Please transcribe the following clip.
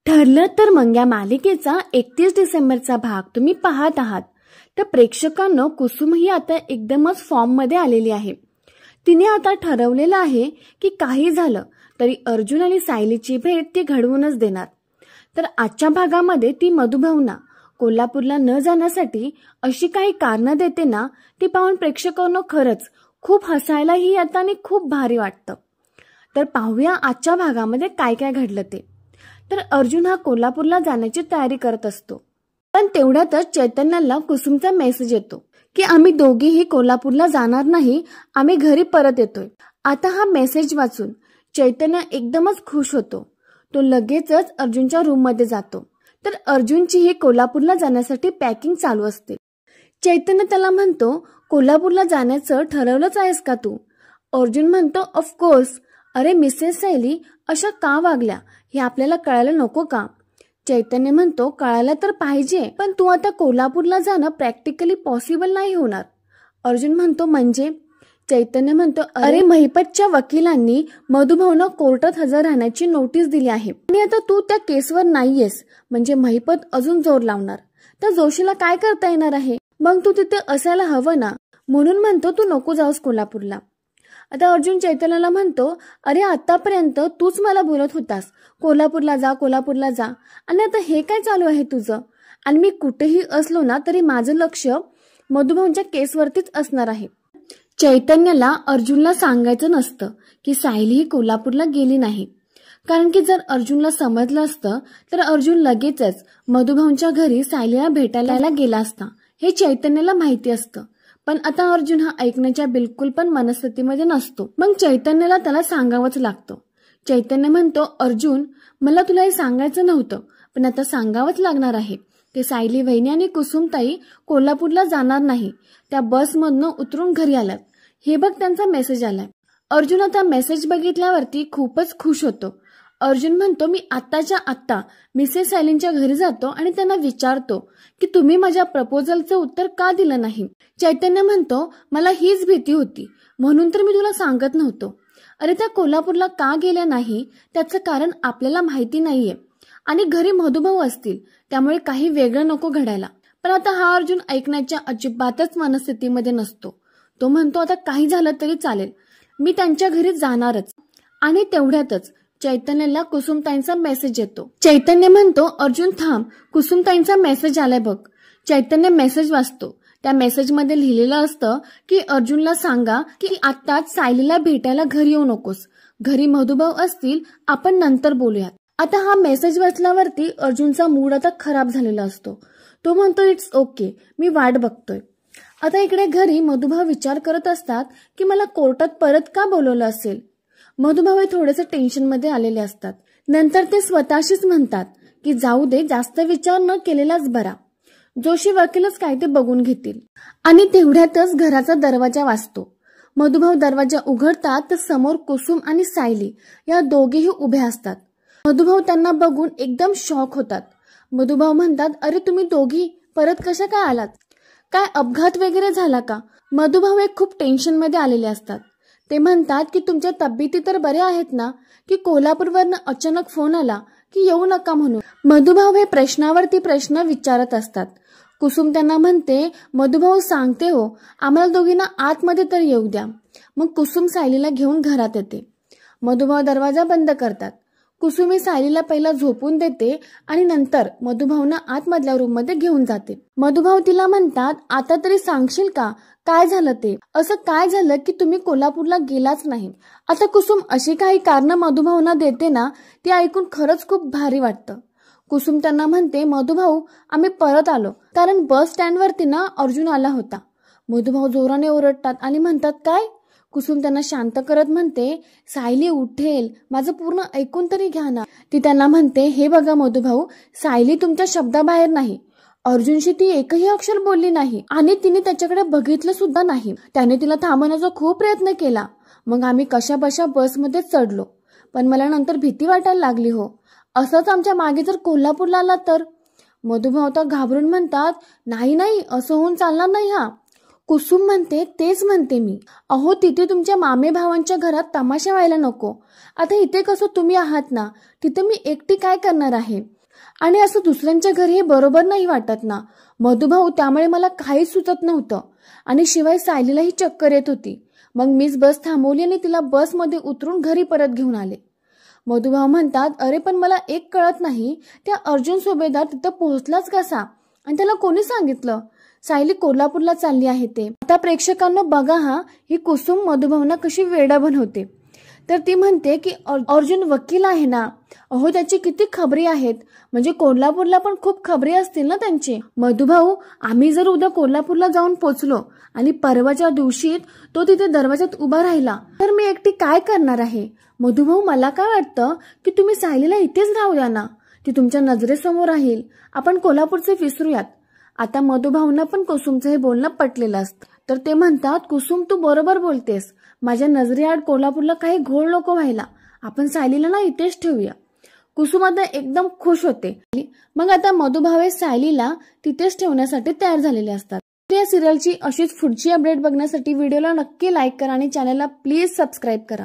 ठरलं तर मग या मालिकेचा 31 डिसेंबरचा भाग तुम्ही पाहत आहात. तर प्रेक्षकांना कुसुम ही आता एकदमच फॉर्म मध्ये आलेली आहे. तिने आता ठरवलेलं आहे की काही झालं तरी अर्जुन आणि सायलीची भेट ती घडवूनच देणार. तर आजच्या भागामध्ये ती मधुभावना कोल्हापूरला न जाण्यासाठी अशी काही कारणं देते ना, ती पाहून प्रेक्षकांना खरंच खूप हसायलाही येतं आणि खूप भारी वाटतं. तर पाहूया आजच्या भागामध्ये काय काय घडलं ते. तर अर्जुन हा कोल्हापूरला जाण्याची तयारी करत असतो, पण तेवढ्यातच चैतन्याला कुसुमचा मेसेज येतो की आम्ही दोघेही कोल्हापूरला जाणार नाही, आम्ही घरी परत येतोय. आता हा मेसेज वाचून चैतन्य एकदमच खुश होतो. तो लगेचच अर्जुनच्या रूम मध्ये जातो. तर अर्जुनची ही कोल्हापूरला जाण्यासाठी पॅकिंग चालू असते. चैतन्य त्याला म्हणतो, कोल्हापूरला जाण्याचं ठरवलंच आहेस का तू? अर्जुन म्हणतो, ऑफकोर्स. अरे मिसेस सायली अशा का वागल्या हे आपल्याला कळायला नको का? चैतन्य म्हणतो, कळायला तर पाहिजे, पण तू आता कोल्हापूरला जाणं प्रॅक्टिकली पॉसिबल नाही होणार. अर्जुन म्हणतो, म्हणजे? चैतन्य म्हणतो, अरे महिपतच्या वकिलांनी मधुभावना कोर्टात हजर राहण्याची नोटीस दिली आहे आणि आता तू त्या केसवर नाहीयेस, म्हणजे महिपत अजून जोर लावणार. तर जोशीला काय करता येणार आहे? मग तू तिथे असायला हवं ना, म्हणून म्हणतो तू नको जाऊस कोल्हापूरला. आता अर्जुन चैतन्याला म्हणतो, अरे आतापर्यंत तूच मला बोलत होतास कोल्हापूरला जा, कोल्हापूरला जा, आणि आता हे काय चालू आहे तुझं? आणि मी कुठेही असलो ना तरी माझं लक्ष मधुभावच्या केसवरतीच असणार आहे. चैतन्याला अर्जुनला सांगायचं नसतं की सायली ही कोल्हापूरला गेली नाही, कारण की जर अर्जुनला समजलं असतं तर अर्जुन लगेचच मधुभावच्या घरी सायलीला भेटायला गेला असता, हे चैतन्याला माहिती असतं. पण आता अर्जुन हा ऐकण्याच्या बिलकुल पण मनस्थितीमध्ये नसतो. मग चैतन्याला त्याला सांगावंच लागतं. चैतन्य म्हणतो, अर्जुन मला तुला हे सांगायचं नव्हतं, पण आता सांगावंच लागणार आहे. ते सायली वहिनी आणि कुसुमताई कोल्हापूरला जाणार नाही, त्या बसमधनं उतरून घरी आल्यात. हे बघ त्यांचा मेसेज आलाय. अर्जुन आता मेसेज बघितल्यावरती खूपच खुश होतो. अर्जुन म्हणतो, मी आत्ताच्या आत्ता मिसेस सायलींच्या घरी जातो आणि त्यांना विचारतो की तुम्ही माझ्या प्रपोजलचं उत्तर का दिलं नाही. चैतन्य म्हणतो, मला हीच भीती होती, म्हणून तर मी तुला सांगत नव्हतो. अरे त्या कोल्हापूरला का गेल्या नाही त्याचं कारण आपल्याला माहिती नाहीये, आणि घरी मधुभाऊ असतील, त्यामुळे काही वेगळं नको घडायला. पण आता हा अर्जुन ऐकण्याच्या अजिबातच मनस्थितीमध्ये नसतो. तो म्हणतो, आता काही झालं तरी चालेल, मी त्यांच्या घरी जाणारच. आणि तेवढ्यातच चैतन्याला कुसुमताईंचा मेसेज येतो. चैतन्य म्हणतो, अर्जुन थांब, कुसुमताईंचा मेसेज आलाय बघ. चैतन्य मेसेज वाचतो. त्या मेसेजमध्ये लिहिलेलं असतं की अर्जुनला सांगा की आत्ताच सायलीला भेटायला घरी येऊ नकोस, घरी मधुभाऊ असतील, आपण नंतर बोलूयात. आता हा मेसेज वाचल्यावरती अर्जुनचा मूड आता खराब झालेला असतो. तो म्हणतो, इट्स ओके, मी वाट बघतोय. आता इकडे घरी मधुभाऊ विचार करत असतात की मला कोर्टात परत का बोलवलं असेल. मधुभाऊ हे थोडेसे टेन्शनमध्ये आलेले असतात. नंतर ते स्वतःशीच म्हणतात की जाऊ दे, जास्त विचार न केलेलाच बरा, जोशी वकीलच काय ते बघून घेतील. आणि तेवढ्यातच घराचा दरवाजा वाजतो. मधुभाऊ दरवाजा उघडतात तर समोर कुसुम आणि सायली या दोघेही उभ्या असतात. मधुभाऊ त्यांना बघून एकदम शॉक होतात. मधुभाऊ म्हणतात, अरे तुम्ही दोघी परत कशा काय आलात? काय अपघात वगैरे झाला का? मधुभाऊ हे खूप टेन्शनमध्ये आलेले असतात. ते म्हणतात की तुमच्या तब्येती तर बऱ्या आहेत ना, की कोल्हापूरवरनं अचानक फोन आला की येऊ नका म्हणून? मधुभाऊ हे प्रश्नावरती प्रश्न विचारत असतात. कुसुम त्यांना म्हणते, मधुभाऊ सांगते हो, आम्हाला दोघींना आतमध्ये तर येऊ द्या. मग कुसुम सायलीला घेऊन घरात येते. मधुभाऊ दरवाजा बंद करतात. कुसुम ही सायलीला पहिला झोपून देते आणि नंतर मधुभाऊना आतमधल्या रूम मध्ये घेऊन जाते. मधुभाऊ तिला म्हणतात, आता तरी सांगशील का काय झालं ते? असं काय झालं की तुम्ही कोल्हापूरला गेलाच नाही? आता कुसुम अशी काही कारणं मधुभाऊना देते ना, ती ऐकून खरंच खूप भारी वाटतं. कुसुम त्यांना म्हणते, मधुभाऊ आम्ही परत आलो, कारण बस स्टँडवरती ना अर्जुन आला होता. मधुभाऊ जोराने ओरडतात आणि म्हणतात, काय? कुसुम त्यांना शांत करत म्हणते, सायली उठेल, माझं पूर्ण ऐकून तरी घ्या ना. ती त्यांना म्हणते, हे बघा मधुभाऊ, सायली तुमच्या शब्दाबाहेर नाही. अर्जुनशी ती एकही अक्षर बोलली नाही आणि तिने त्याच्याकडे बघितलं सुद्धा नाही. त्याने तिला थांबवण्याचा खूप प्रयत्न केला. मग आम्ही कशाबशा बसमध्ये चढलो, पण मला नंतर भीती वाटायला लागली हो. असंच आमच्या मागे जर कोल्हापूरला आला तर? मधुभाऊ तर घाबरून म्हणतात, नाही नाही, असं होऊन चालणार नाही. हा कुसुम म्हणते, तेच म्हणते मी. अहो तिथे तुमच्या मामे भावांच्या घरात तमाशा व्हायला नको. आता इथे कसं तुम्ही आहात ना, तिथे मी एकटी काय करणार आहे. आणि असं दुसऱ्यांच्या घरी हे बरोबर नाही वाटत ना. मधुभाऊ, त्यामुळे मला काहीच सुचत नव्हतं. आणि शिवाय सायलीलाही चक्कर येत होती. मग मीच बस थांबवली आणि तिला बसमध्ये उतरून घरी परत घेऊन आले. मधुभाऊ म्हणतात, अरे पण मला एक कळत नाही, त्या अर्जुन सुभेदार तिथं पोहोचलाच कसा आणि त्याला कोणी सांगितलं. सायली कोल्हापूरला चालली आहे ते. आता प्रेक्षकांना बघा हा, ही कुसुम मधुभाऊंना कशी वेडा बनवते. तर ती म्हणते की अर्जुन वकील आहे ना. अहो त्याची किती खबरी आहेत, म्हणजे कोल्हापूरला पण खूप खबरी असतील ना त्यांची. मधुभाऊ, आम्ही जर उद्या कोल्हापूरला जाऊन पोचलो आणि परवाच्या दिवशी तो तिथे दरवाजात उभा राहिला तर मी एकटी काय करणार आहे. मधुभाऊ, मला काय वाटतं की तुम्ही सायलीला इथेच राहू द्या ना, ती तुमच्या नजरेसमोर राहील. आपण कोल्हापूरचे विसरूयात. आता मधुभाऊंना पण कुसुमचं हे बोलणं पटलेलं असतं. तर ते म्हणतात, कुसुम तू बरोबर बोलतेस. माझ्या नजरेआड कोल्हापूरला काही घोळ नको व्हायला. आपण सायलीला ना इथेच ठेवूया. कुसुम आता एकदम खुश होते. मग आता मधुभाऊ सायलीला तिथेच ठेवण्यासाठी तयार झालेले असतात. या सिरियलची अशीच पुढची अपडेट बघण्यासाठी व्हिडिओला नक्की लाईक करा आणि चॅनलला प्लीज सबस्क्राईब करा.